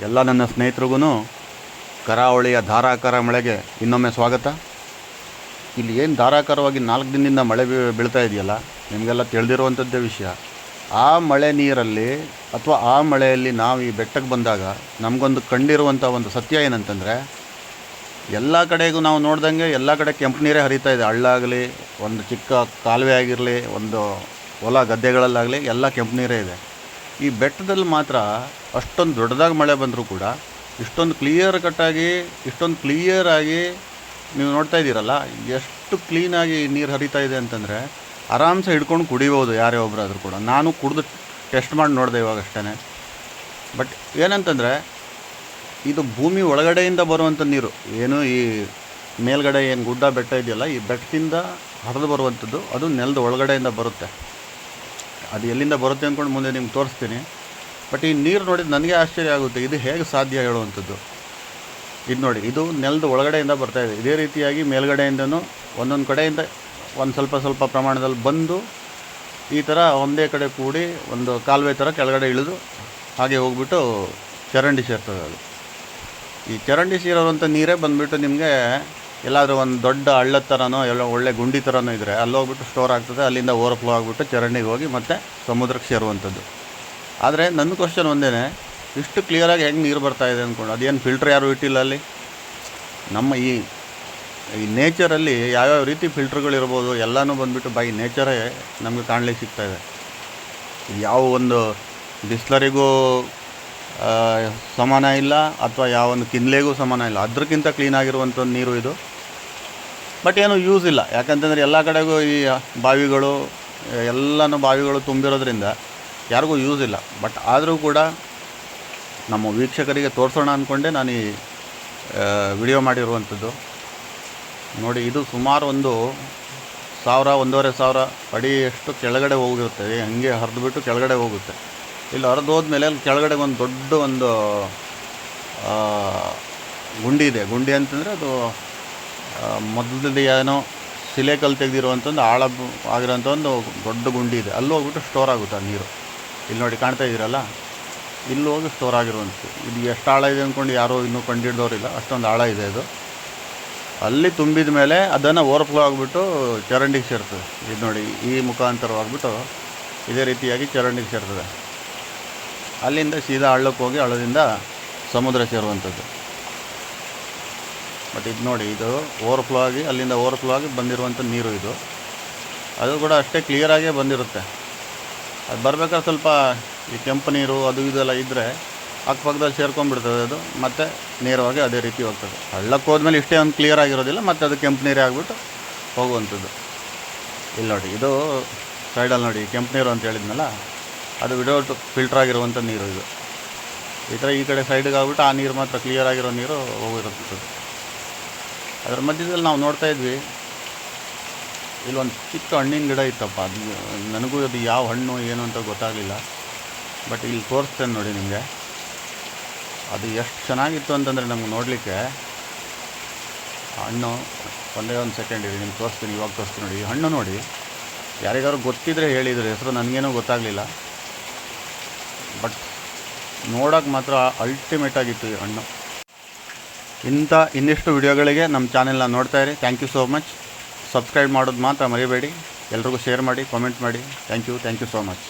ಎಲ್ಲ ನನ್ನ ಸ್ನೇಹಿತರಿಗೂ ಕರಾವಳಿಯ ಧಾರಾಕಾರ ಮಳೆಗೆ ಇನ್ನೊಮ್ಮೆ ಸ್ವಾಗತ. ಇಲ್ಲಿ ಏನು ಧಾರಾಕಾರವಾಗಿ 4 ದಿನದಿಂದ ಮಳೆ ಬೀಳ್ತಾ ಇದೆಯಲ್ಲ, ನಿಮಗೆಲ್ಲ ತಿಳಿದಿರುವಂಥದ್ದೇ ವಿಷಯ. ಆ ಮಳೆ ನೀರಲ್ಲಿ ಅಥವಾ ಆ ಮಳೆಯಲ್ಲಿ ನಾವು ಈ ಬೆಟ್ಟಕ್ಕೆ ಬಂದಾಗ ನಮಗೊಂದು ಕಂಡಿರುವಂಥ ಒಂದು ಸತ್ಯ ಏನಂತಂದರೆ, ಎಲ್ಲ ಕಡೆಗೂ ನಾವು ನೋಡ್ದಂಗೆ ಎಲ್ಲ ಕಡೆ ಕೆಂಪು ನೀರೇ ಹರಿತಾ ಇದೆ. ಹಳ್ಳ ಆಗಲಿ, ಒಂದು ಚಿಕ್ಕ ಕಾಲುವೆ ಆಗಿರಲಿ, ಒಂದು ಹೊಲ ಗದ್ದೆಗಳಲ್ಲಾಗಲಿ ಎಲ್ಲ ಕೆಂಪು ನೀರೇ ಇದೆ. ಈ ಬೆಟ್ಟದಲ್ಲಿ ಮಾತ್ರ ಅಷ್ಟೊಂದು ದೊಡ್ಡದಾಗಿ ಮಳೆ ಬಂದರೂ ಕೂಡ ಇಷ್ಟೊಂದು ಕ್ಲಿಯರಾಗಿ ನೀವು ನೋಡ್ತಾ ಇದ್ದೀರಲ್ಲ, ಎಷ್ಟು ಕ್ಲೀನಾಗಿ ನೀರು ಹರಿತಾ ಇದೆ ಅಂತಂದರೆ ಆರಾಮ್ಸೆ ಹಿಡ್ಕೊಂಡು ಕುಡಿಬೋದು ಯಾರೇ ಒಬ್ಬರಾದರೂ ಕೂಡ. ನಾನು ಕುಡಿದು ಟೆಸ್ಟ್ ಮಾಡಿ ನೋಡಿದೆ ಇವಾಗಷ್ಟೇ. ಬಟ್ ಏನಂತಂದರೆ, ಇದು ಭೂಮಿ ಒಳಗಡೆಯಿಂದ ಬರುವಂಥ ನೀರು. ಏನು ಈ ಮೇಲ್ಗಡೆ ಏನು ಗುಡ್ಡ ಬೆಟ್ಟ ಇದೆಯಲ್ಲ, ಈ ಬೆಟ್ಟದಿಂದ ಹರಿದು ಬರುವಂಥದ್ದು, ಅದು ನೆಲದ ಒಳಗಡೆಯಿಂದ ಬರುತ್ತೆ. ಅದು ಎಲ್ಲಿಂದ ಬರುತ್ತೆ ಅಂದ್ಕೊಂಡು ಮುಂದೆ ನಿಮ್ಗೆ ತೋರಿಸ್ತೀನಿ. ಬಟ್ ಈ ನೀರು ನೋಡಿದ್ರೆ ನನಗೆ ಆಶ್ಚರ್ಯ ಆಗುತ್ತೆ, ಇದು ಹೇಗೆ ಸಾಧ್ಯ ಹೇಳುವಂಥದ್ದು. ಇದು ನೋಡಿ, ಇದು ನೆಲದ ಒಳಗಡೆಯಿಂದ ಬರ್ತಾಯಿದೆ. ಇದೇ ರೀತಿಯಾಗಿ ಮೇಲ್ಗಡೆಯಿಂದನೂ ಒಂದೊಂದು ಕಡೆಯಿಂದ ಒಂದು ಸ್ವಲ್ಪ ಪ್ರಮಾಣದಲ್ಲಿ ಬಂದು ಈ ಥರ ಒಂದೇ ಕಡೆ ಕೂಡಿ ಒಂದು ಕಾಲುವೆ ಥರ ಕೆಳಗಡೆ ಇಳಿದು ಹಾಗೆ ಹೋಗ್ಬಿಟ್ಟು ಚರಂಡಿ ಸೇರ್ತದೆ. ಅದು ಈ ಚರಂಡಿ ಸೇರೋವಂಥ ನೀರೇ ಬಂದುಬಿಟ್ಟು ನಿಮಗೆ ಎಲ್ಲಾದರೂ ಒಂದು ದೊಡ್ಡ ಹಳ್ಳದ ಥರನೋ ಎಲ್ಲ ಒಳ್ಳೆ ಗುಂಡಿ ಥರನೋ ಇದ್ದರೆ ಅಲ್ಲಿ ಹೋಗ್ಬಿಟ್ಟು ಸ್ಟೋರ್ ಆಗ್ತದೆ. ಅಲ್ಲಿಂದ ಓವರ್ಫ್ಲೋ ಆಗಿಬಿಟ್ಟು ಚರಂಡಿಗೆ ಹೋಗಿ ಮತ್ತೆ ಸಮುದ್ರಕ್ಕೆ ಸೇರುವಂಥದ್ದು. ಆದರೆ ನನ್ನ ಕ್ವಶನ್ ಒಂದೇ, ಇಷ್ಟು ಕ್ಲಿಯರಾಗಿ ಹೆಂಗೆ ನೀರು ಬರ್ತಾಯಿದೆ ಅಂದ್ಕೊಂಡು. ಅದೇನು ಫಿಲ್ಟ್ರ್ ಯಾರು ಇಟ್ಟಿಲ್ಲ ಅಲ್ಲಿ. ನಮ್ಮ ಈ ನೇಚರಲ್ಲಿ ಯಾವ್ಯಾವ ರೀತಿ ಫಿಲ್ಟ್ರ್ಗಳಿರ್ಬೋದು ಎಲ್ಲನೂ ಬಂದುಬಿಟ್ಟು ಬೈ ನೇಚರೇ ನಮಗೆ ಕಾಣಲಿಕ್ಕೆ ಸಿಗ್ತಾಯಿದೆ. ಯಾವ ಒಂದು ಬಿಸ್ಲರಿಗೂ ಸಮಾನ ಇಲ್ಲ, ಅಥವಾ ಯಾವೊಂದು ಕಿನ್ಲೆಗೂ ಸಮಾನ ಇಲ್ಲ. ಅದಕ್ಕಿಂತ ಕ್ಲೀನಾಗಿರುವಂಥ ನೀರು ಇದು. ಬಟ್ ಏನು ಯೂಸ್ ಇಲ್ಲ, ಯಾಕಂತಂದರೆ ಎಲ್ಲ ಕಡೆಗೂ ಈ ಬಾವಿಗಳು ತುಂಬಿರೋದ್ರಿಂದ ಯಾರಿಗೂ ಯೂಸ್ ಇಲ್ಲ. ಬಟ್ ಆದರೂ ಕೂಡ ನಮ್ಮ ವೀಕ್ಷಕರಿಗೆ ತೋರಿಸೋಣ ಅಂದ್ಕೊಂಡೆ ನಾನು ಈ ವಿಡಿಯೋ ಮಾಡಿರುವಂಥದ್ದು. ನೋಡಿ, ಇದು ಸುಮಾರು 1,000-1,500 ಅಡಿಯಷ್ಟು ಕೆಳಗಡೆ ಹೋಗಿರುತ್ತೆ. ಹಂಗೆ ಹರಿದುಬಿಟ್ಟು ಕೆಳಗಡೆ ಹೋಗುತ್ತೆ. ಇಲ್ಲಿ ಹರಿದು ಹೋದ್ಮೇಲೆ ಅಲ್ಲಿ ಕೆಳಗಡೆ ಒಂದು ದೊಡ್ಡ ಗುಂಡಿ ಇದೆ. ಗುಂಡಿ ಅಂತಂದರೆ ಅದು ಮೊದಲಲ್ಲಿ ಏನೋ ಶಿಲೆಕಲ್ಲು ತೆಗೆದಿರುವಂಥದ್ದು ಆಳ ಆಗಿರೋಂಥ ಒಂದು ದೊಡ್ಡ ಗುಂಡಿ ಇದೆ. ಅಲ್ಲಿ ಹೋಗ್ಬಿಟ್ಟು ಸ್ಟೋರ್ ಆಗುತ್ತೆ ಆ ನೀರು. ಇಲ್ಲಿ ನೋಡಿ, ಕಾಣ್ತಾ ಇದ್ದೀರಲ್ಲ, ಇಲ್ಲಿ ಹೋಗಿ ಸ್ಟೋರ್ ಆಗಿರುವಂಥದ್ದು. ಇದು ಎಷ್ಟು ಆಳ ಇದೆ ಅಂದ್ಕೊಂಡು ಯಾರೂ ಇನ್ನೂ ಕಂಡುಹಿಡ್ದವ್ರಿಲ್ಲ, ಅಷ್ಟೊಂದು ಆಳ ಇದೆ ಅದು. ಅಲ್ಲಿ ತುಂಬಿದ ಮೇಲೆ ಅದನ್ನು ಓವರ್ಫ್ಲೋ ಆಗಿಬಿಟ್ಟು ಚರಂಡಿಗೆ ಸೇರ್ತದೆ. ಇದು ನೋಡಿ, ಈ ಮುಖಾಂತರವಾಗಿಬಿಟ್ಟು ಇದೇ ರೀತಿಯಾಗಿ ಚರಂಡಿಗೆ ಸೇರ್ತದೆ. ಅಲ್ಲಿಂದ ಸೀದಾ ಹಳ್ಳಕ್ಕೆ ಹೋಗಿ ಹಳ್ಳದಿಂದ ಸಮುದ್ರ ಸೇರುವಂಥದ್ದು. ಬಟ್ ಇದು ನೋಡಿ, ಇದು ಅಲ್ಲಿಂದ ಓವರ್ಫ್ಲೋ ಆಗಿ ಬಂದಿರುವಂಥ ನೀರು ಇದು. ಅದು ಕೂಡ ಅಷ್ಟೇ ಕ್ಲಿಯರಾಗೇ ಬಂದಿರುತ್ತೆ. ಅದು ಬರಬೇಕಾದ್ರೆ ಸ್ವಲ್ಪ ಈ ಕೆಂಪು ನೀರು ಅದು ಇದೆಲ್ಲ ಇದ್ದರೆ ಅಕ್ಕಪಕ್ಕದಲ್ಲಿ ಸೇರ್ಕೊಂಡ್ಬಿಡ್ತದೆ ಅದು, ಮತ್ತು ನೇರವಾಗಿ ಅದೇ ರೀತಿ ಹೋಗ್ತದೆ. ಹಳ್ಳಕ್ಕೆ ಹೋದ್ಮೇಲೆ ಇಷ್ಟೇ ಒಂದು ಕ್ಲಿಯರ್ ಆಗಿರೋದಿಲ್ಲ, ಮತ್ತು ಅದು ಕೆಂಪು ನೀರೇ ಆಗಿಬಿಟ್ಟು ಹೋಗುವಂಥದ್ದು. ಇಲ್ಲಿ ನೋಡಿ, ಇದು ಸೈಡಲ್ಲಿ ನೋಡಿ ಕೆಂಪು ನೀರು ಅಂತ ಹೇಳಿದ್ನಲ್ಲ, ಅದು ವಿಡೌಟ್ ಫಿಲ್ಟರ್ ಆಗಿರುವಂಥ ನೀರು ಇದು. ಈ ಥರ ಈ ಕಡೆ ಸೈಡಿಗೆ ಆಗ್ಬಿಟ್ಟು ಆ ನೀರು ಮಾತ್ರ ಕ್ಲಿಯರ್ ಆಗಿರೋ ನೀರು ಹೋಗಿರುತ್ತದೆ. ಅದರ ಮಧ್ಯದಲ್ಲಿ ನಾವು ನೋಡ್ತಾ ಇದ್ವಿ, ಇಲ್ಲೊಂದು ಚಿಕ್ಕ ಹಣ್ಣಿನ ಗಿಡ ಇತ್ತಪ್ಪ. ಅದು ನನಗೂ ಅದು ಯಾವ ಹಣ್ಣು ಏನು ಅಂತ ಗೊತ್ತಾಗಲಿಲ್ಲ. ಬಟ್ ಇಲ್ಲಿ ತೋರಿಸ್ತೇನೆ ನೋಡಿ ನಿಮಗೆ. ಅದು ಎಷ್ಟು ಚೆನ್ನಾಗಿತ್ತು ಅಂತಂದರೆ ನಮ್ಗೆ ನೋಡಲಿಕ್ಕೆ. ಹಣ್ಣು ಒಂದೇ ಒಂದು ಸೆಕೆಂಡ್ ಇರಿ, ನಿಮ್ಗೆ ತೋರಿಸ್ತೀನಿ, ಇವಾಗ ತೋರಿಸ್ತೀನಿ ನೋಡಿ. ಈ ಹಣ್ಣು ನೋಡಿ, ಯಾರಿಗಾದ್ರು ಗೊತ್ತಿದ್ದರೆ ಹೇಳಿದ್ರು, ಹೆಸರು ನನಗೇನೂ ಗೊತ್ತಾಗಲಿಲ್ಲ. ಬಟ್ ನೋಡೋಕೆ ಮಾತ್ರ ಅಲ್ಟಿಮೇಟ್ ಆಗಿತ್ತು ಈ ಹಣ್ಣು. ಇನ್ನಿಷ್ಟು ವಿಡಿಯೋಗಳಿಗೆ ನಮ್ಮ ಚಾನೆಲ್ನ ನೋಡ್ತಾ ಇರಿ. Thank you so much. Subscribe ಮಾಡೋದು ಮಾತ್ರ ಮರಿಬೇಡಿ. ಎಲ್ರಿಗೂ ಶೇರ್ ಮಾಡಿ, ಕಾಮೆಂಟ್ ಮಾಡಿ. Thank you so much.